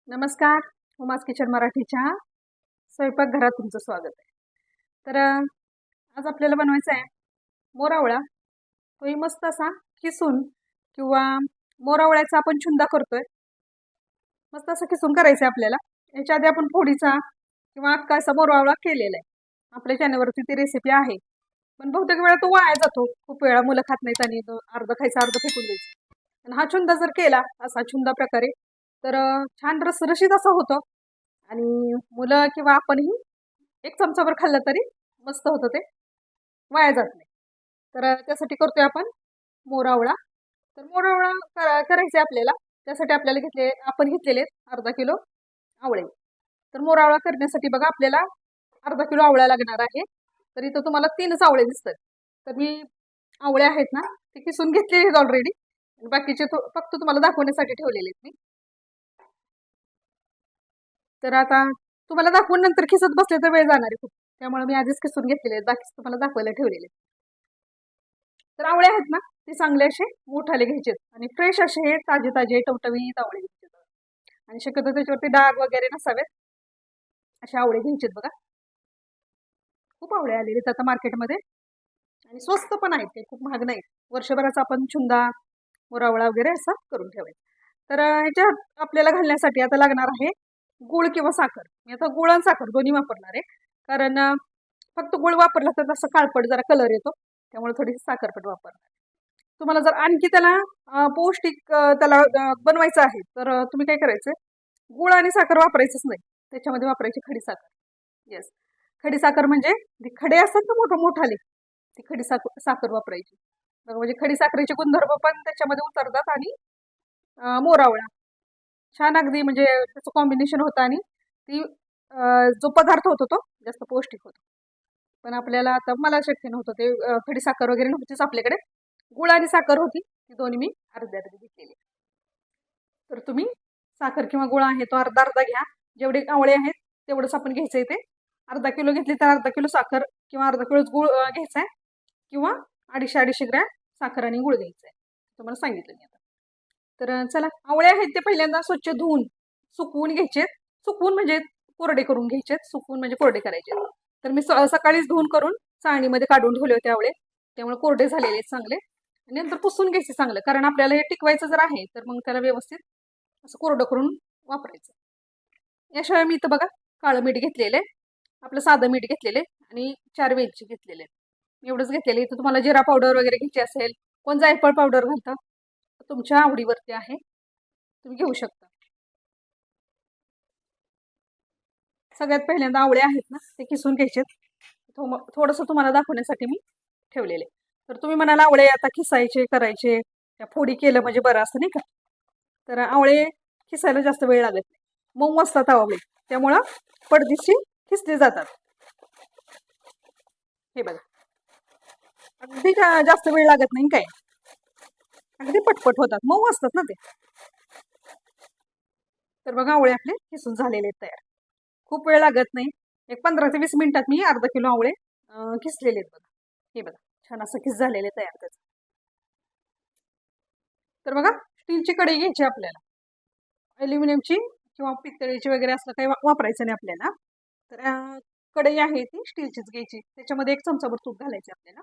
नमस्कार. उमास किचन मराठीच्या स्वयंपाकघरात तुमचं स्वागत आहे. तर आज आपल्याला बनवायचा आहे मोरावळा. तोही मस्त असा किसून किंवा मोरावळ्याचा आपण चुंदा करतोय. मस्त असं किसून करायचं आहे आपल्याला. याच्या आधी आपण फोडीचा किंवा अख्खा असा मोरावळा केलेला आहे. आपल्या चॅनलवरती ती रेसिपी आहे. पण बहुतेक वेळा तो वाया जातो. खूप वेळा मुलं खात नाहीत आणि तो अर्ध खायचा अर्ध फेकून द्यायचं. आणि हा चुंदा जर केला असा चुंदा प्रकारे तर छान रसरशीत असा होतो आणि मुलं किंवा आपणही एक चमचाभर खाल्लं तरी मस्त होतं, ते वाया जात नाही. तर त्यासाठी करतोय आपण मोरावळा. तर मोरावळा करायचे आपल्याला. त्यासाठी आपल्याला आपण घेतलेले अर्धा किलो आवळे. तर मोरावळा करण्यासाठी बघा आपल्याला अर्धा किलो आवळा लागणार आहे. तर इथं तुम्हाला 3च आवळे दिसतात. तर मी आवळे आहेत ना ते किसून घेतलेले आहेत ऑलरेडी. बाकीचे फक्त तुम्हाला दाखवण्यासाठी ठेवलेले आहेत मी. तर आता तुम्हाला दाखवून नंतर खिसत बसले तर वेळ जाणार आहे खूप. त्यामुळे मी आधीच खिसून घेतलेले आहेत, बाकीच तुम्हाला दाखवायला ठेवलेले. तर आवळे आहेत ना ते चांगले असे मोठाले घ्यायचे आणि फ्रेश असे ताजे ताजे टवटवीत आवळे घ्यायचे. आणि शक्यतो त्याच्यावरती डाग वगैरे नसावेत असे आवळे घ्यायचेत बघा. खूप आवळे आलेले आहेत आता मार्केटमध्ये आणि स्वस्त पण आहेत, ते खूप महाग नाहीत. वर्षभराचा आपण चुंदा मोरावळा वगैरे असं करून ठेवायचं. तर ह्याच्यात आपल्याला घालण्यासाठी आता लागणार आहे गुळ किंवा साखर. मी आता गुळ आणि साखर दोन्ही वापरणार आहे. कारण फक्त गुळ वापरला तर तसं काळपट जरा कलर येतो, त्यामुळे थोडीशी साखरपट वापरणार. तुम्हाला जर आणखी त्याला पौष्टिक त्याला बनवायचं आहे तर तुम्ही काय करायचं, गुळ आणि साखर वापरायचंच नाही, त्याच्यामध्ये वापरायची खडी साखर. येस, खडी साखर म्हणजे खडे असतात ना मोठाले, ती खडी साखर वापरायची. म्हणजे खडी साखरेचे गुणधर्म पण त्याच्यामध्ये उतरतात आणि मोरावळा छान अगदी म्हणजे त्याचं कॉम्बिनेशन होतं आणि ती जो पदार्थ होतो तो जास्त पौष्टिक होतो. पण आपल्याला आता मला शक्य नव्हतं ते खडी साखर वगैरे नव्हतीच आपल्याकडे. गुळ आणि साखर होती, ती दोन्ही मी अर्ध्या अर्धी घेतलेली. तर तुम्ही साखर किंवा गुळ आहे तो अर्धा अर्धा घ्या. जेवढे आवळे आहेत तेवढंच आपण घ्यायचं आहे. ते अर्धा किलो घेतली तर अर्धा किलो साखर किंवा अर्धा किलो गुळ घ्यायचा आहे किंवा 250-250 ग्रॅम साखर आणि गुळ घ्यायचा आहे, तुम्हाला सांगितलं मी आता. तर चला, आवळे आहेत ते पहिल्यांदा स्वच्छ धुवून सुकवून घ्यायचे. सुकवून म्हणजे कोरडे करून घ्यायचे, सुकवून म्हणजे कोरडे करायचे. तर मी सकाळीच धुवून करून चाळणीमध्ये काढून ठेवले होते आवळे, त्यामुळे कोरडे झालेले आहेत चांगले. आणि नंतर पुसून घ्यायचे चांगलं, कारण आपल्याला हे टिकवायचं जर आहे तर मग त्याला व्यवस्थित असं कोरडं करून वापरायचं. याशिवाय मी इथं बघा काळं मीठ घेतलेलं, आपलं साधं मीठ घेतलेले आणि 4 वेलची घेतलेले, एवढंच घेतलेले. इथं तुम्हाला जिरा पावडर वगैरे घ्यायची असेल, कोण जायफळ पावडर घालतं, तुमच्या आवडीवरती आहे, तुम्ही घेऊ शकता. सगळ्यात पहिल्यांदा आवळे आहेत ना ते किसून घ्यायचे. थोडंसं तुम्हाला दाखवण्यासाठी मी ठेवलेले. तर तुम्ही म्हणाल आवळे आता खिसायचे करायचे, त्या फोडी केलं म्हणजे बरं असतं नाही का. तर आवळे खिसायला जास्त वेळ लागत नाही, मऊ असतात आवळे, त्यामुळं पडदिशी खिसले जातात. हे बघा, अगदी जास्त वेळ लागत नाही काय, अगदी पटपट होतात, मऊ असतात ना ते. तर बघा आवळे आपले किसून झालेले आहेत तयार. खूप वेळ लागत नाही, एक 15 ते 20 मिनिटात मी अर्धा किलो आवळे किसलेले आहेत बघा. हे बघा छान असं किस झालेले तयार त्याचं. तर बघा स्टीलची कढई घ्यायची आपल्याला, ॲल्युमिनियमची किंवा पितळेची वगैरे असं काही वापरायचं नाही आपल्याला. तर कढई आहे ती स्टीलचीच घ्यायची, त्याच्यामध्ये 1 चमचाभर तूप घालायचे आपल्याला.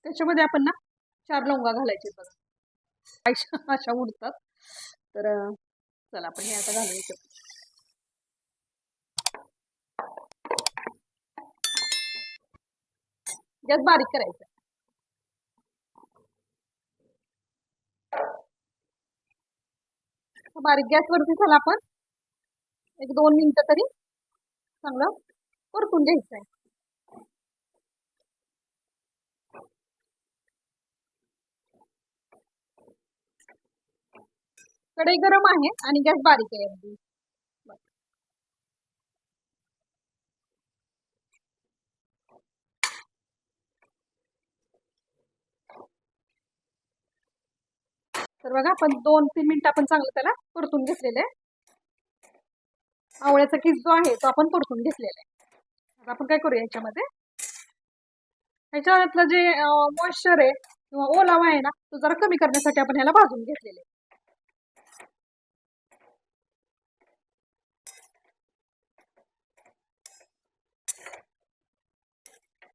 त्याच्यामध्ये आपण ना 4 लवंगा घालायचे बघा, अशा उडतात. तर चला आपण हे आता घालायचं. गॅस बारीक करायचा. बारीक गॅसवरती चला आपण 1-2 मिनिटं तरी चांगलं परतून घ्यायचं आहे. कढई गरम आहे आणि गॅस बारीक आहे अगदी. तर बघा आपण 2-3 मिनिटं आपण चांगलं त्याला परतून घेतलेलं आहे. आवळ्याचा किस जो आहे तो आपण परतून घेतलेला आहे. आता आपण काय करूया याच्यामध्ये, ह्याच्यातलं जे मॉइश्चर आहे किंवा ओलावा आहे ना, तो जरा कमी करण्यासाठी आपण ह्याला भाजून घेतलेले.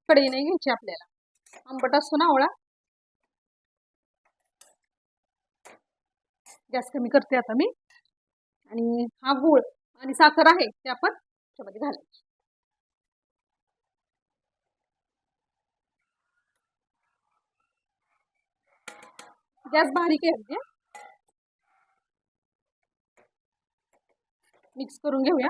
कढई नाही घ्यायची आपल्याला, आंबट असतो ना आवळा. गॅस कमी करते आता मी, आणि हा गूळ आणि साखर आहे ते आपण त्याच्यामध्ये घालायची. गॅस बारीक आहे, मिक्स करून घेऊया.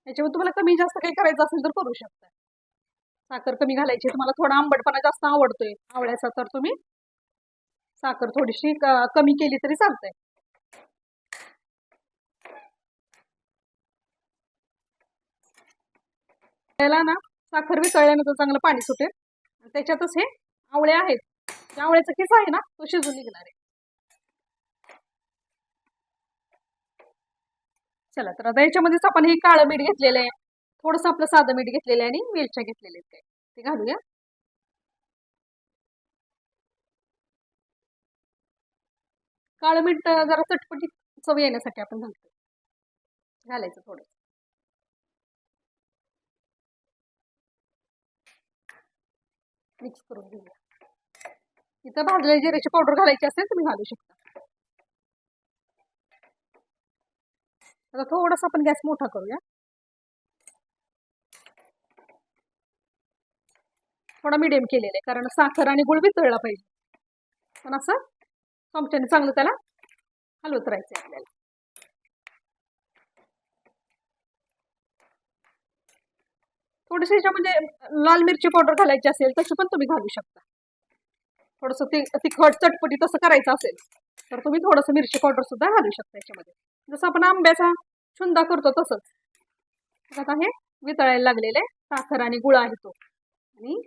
याच्यावर तुम्हाला कमी जास्त काही करायचं असेल तर करू शकता. साखर कमी घालायची, तुम्हाला थोडा आंबटपणा जास्त आवडतोय आवळ्याचा तर तुम्ही साखर थोडीशी कमी केली तरी चालतंय. त्याला ना साखर वितळल्यानंतर चांगलं पाणी सुटेल, त्याच्यातच हे आवळे आहेत, त्या आवळ्याचा किस आहे ना तो शिजून निघणार आहे. चला, तर आता याच्यामध्येच आपण हे काळं मीठ घेतलेलं आहे, थोडंसं आपलं साधं मीठ घेतलेलं आहे आणि मिरच्या घेतलेल्या आहेत, ते घालूया. काळं मीठ जरा चटपटीत चव येण्यासाठी आपण घालायचं थोडं. मिक्स करून घेऊया. इथं भाजलेल्या जिऱ्याची पावडर घालायची असेल तुम्ही घालू शकता. आता थोडंसं आपण गॅस मोठा करूया, थोडा मिडियम केलेला आहे, कारण साखर आणि गुळ वितळला पाहिजे. पण असं चमच्याने चांगलं त्याला हलवत राहायचं आपल्याला. थोडीशी म्हणजे लाल मिरची पावडर घालायची असेल तशी पण तुम्ही घालू शकता. थोडंसं तिखट चटपटी तसं करायचं असेल तर तुम्ही थोडंसं मिरची पावडर सुद्धा घालू शकता याच्यामध्ये, जसं आपण आंब्याचा चुंदा करतो तसंच. आता हे वितळायला लागलेलं आहे, साखर आणि गुळ आहे तो, आणि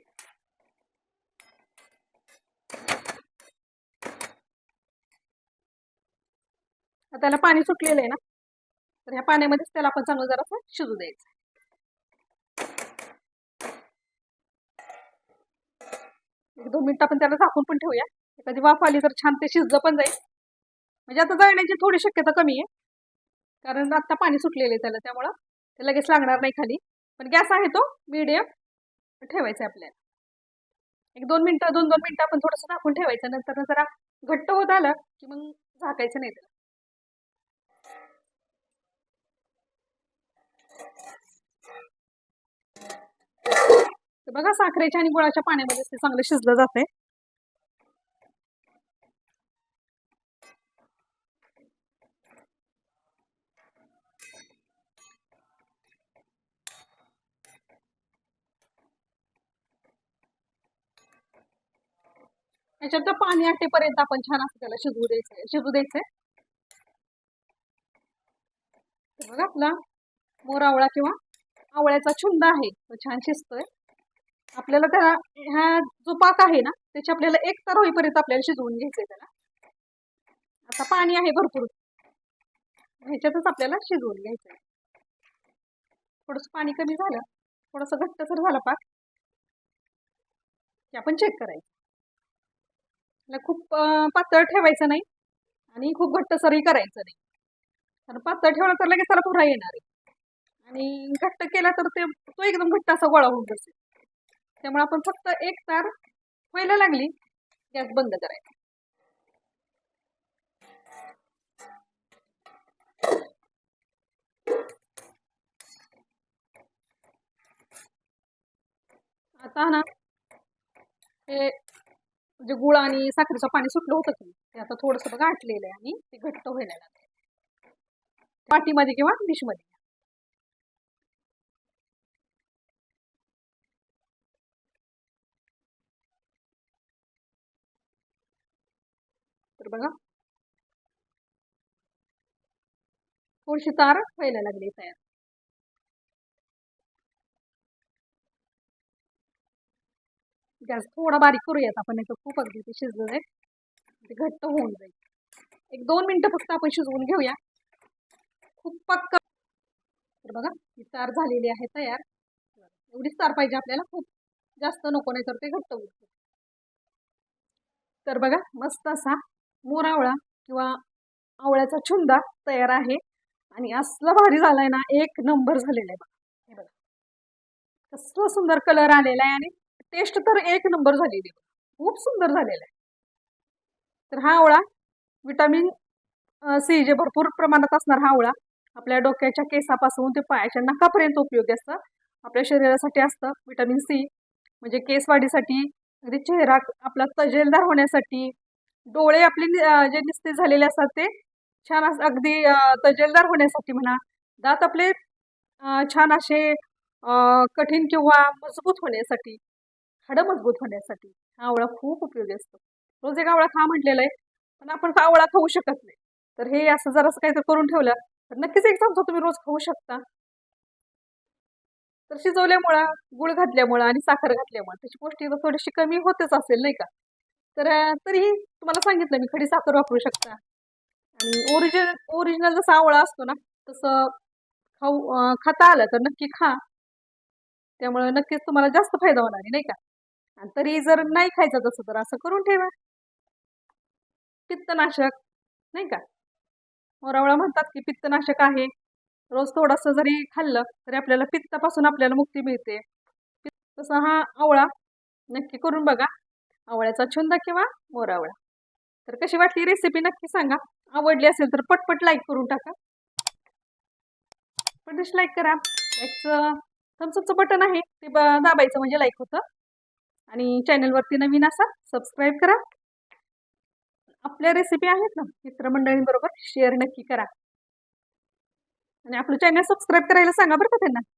त्याला पाणी सुटलेलं आहे ना, तर ह्या पाण्यामध्येच त्याला आपण चांगलं जरासं शिजू द्यायचं. 1-2 मिनिटं आपण त्याला झाकून पण ठेवूया, एखादी वाफ आली तर छान ते शिजलं पण जाईल. म्हणजे आता जळण्याची थोडी शक्यता कमी आहे, कारण आता पाणी सुटलेलं आहे त्याला, त्यामुळं ते लगेच लागणार नाही खाली. पण गॅस आहे तो मीडियम ठेवायचा आहे आपल्याला. 1-2 मिनिटं 2-2 मिनिटं आपण थोडंसं झाकून ठेवायचं, नंतर जरा घट्ट होत आलं की मग झाकायचं नाही त्याला. तर बघा, साखरेच्या आणि गुळाच्या पाण्यामध्ये ते चांगलं शिजलं जातंय. याच्यात पाणी आटेपर्यंत आपण छान असं त्याला शिजू द्यायचंय. बघा, आपला मोर आवळा किंवा आवळ्याचा छुंद आहे तो छान शिजतोय. आपल्याला त्याला ह्या जो पाक आहे ना त्याची आपल्याला एकतार होईपर्यंत आपल्याला शिजवून घ्यायचंय त्याला. आता पाणी आहे भरपूर, ह्याच्यातच आपल्याला शिजवून घ्यायचंय. थोडंसं पाणी कमी झालं, थोडंसं घट्टसर झालं पाक की आपण चेक करायचं. खूप पातळ ठेवायचं नाही आणि खूप घट्टसरही करायचं नाही, कारण पातळ ठेवलं तर लगेच त्याला पुन्हा येणार आहे, आणि घट्ट केला तर तो एकदम घट्ट असा गोळा होऊन बसेल. त्यामुळे आपण फक्त एक तार व्हायला लागली गॅस बंद करायचा. आता ना हे जे गुळ आणि साखरेचं पाणी सुटलं होतं की ते आता थोडंसं बघा आटलेलं आहे आणि ते घट्ट व्हायला लागलं. पाटीमध्ये किंवा डिशमध्ये. तर बघा, थोडीशी तार व्हायला लागली तयार. गॅस थोडा बारीक करूयात आपण, नाही तर खूप अगदी ते शिजलं जाईल, ते घट्ट होऊन जाईल. एक 2 मिनिटं फक्त आपण शिजवून घेऊया. खूप पक्का. तर बघा ही तार झालेली आहे तयार. एवढीच तार पाहिजे आपल्याला, खूप जास्त नको, नाही तर ते घट्ट होईल. तर बघा मस्त असा मोर आवळा किंवा आवळ्याचा छुंदा तयार आहे. आणि असला भारी झालाय ना, एक नंबर झालेला आहे बघा. हे बघा कसला सुंदर कलर आलेला आहे आणि टेस्ट तर एक नंबर झालेली आहे. खूप सुंदर झालेला आहे. तर हा आवळा विटामिन सी जे भरपूर प्रमाणात असणार हा आवळा आपल्या डोक्याच्या केसापासून ते पायाच्या नखापर्यंत उपयोगी असतं. आपल्या शरीरासाठी असतं विटामिन सी, म्हणजे केस वाढीसाठी, अगदी चेहरा आपला तजेलदार होण्यासाठी, डोळे आपले जे निस्तेज झालेले असतात ते छान अगदी तजेलदार होण्यासाठी म्हणा, दात आपले छान असे कठीण किंवा मजबूत होण्यासाठी, हाडं मजबूत होण्यासाठी हा आवळा खूप उपयोगी असतो. रोज एक आवळा खा म्हटलेला आहे, पण आपण आवळा खाऊ शकत नाही. तर हे असं जरासं काहीतरी करून ठेवलं तर नक्कीच एक चमचा तुम्ही रोज खाऊ शकता. तर शिजवल्यामुळं, गुळ घातल्यामुळं आणि साखर घातल्यामुळं त्याची पौष्टिकता थोडीशी कमी होतच असेल नाही का. तर तरीही तुम्हाला सांगितलं मी, खडी साखर वापरू शकता. आणि ओरिजिनल जसा आवळा असतो ना तसं खाता आलं तर नक्की खा. त्यामुळे नक्कीच तुम्हाला जास्त फायदा होणार आहे नाही का. आणि तरी जर नाही खायचं तसं तर असं करून ठेवा. पित्तनाशक नाही का, मोरावळा म्हणतात की पित्तनाशक आहे. रोज थोडंसं जरी खाल्लं तरी आपल्याला पित्तापासून आपल्याला मुक्ती मिळते. तसा हा आवळा नक्की करून बघा, आवळ्याचा छुंद किंवा मोरावळा. तर कशी वाटली रेसिपी नक्की सांगा. आवडली असेल तर पटपट लाईक करून टाका. पण लाईक करा. लाईकचं थम्सअपचं बटन आहे ते दाबायचं म्हणजे लाईक होतं. आणि चॅनलवरती नवीन असा सबस्क्राईब करा. आपल्या रेसिपी आहेत ना मित्रमंडळींबरोबर शेअर नक्की करा. आणि आपलं चॅनल सबस्क्राईब करायला सांगा बरं का त्यांना.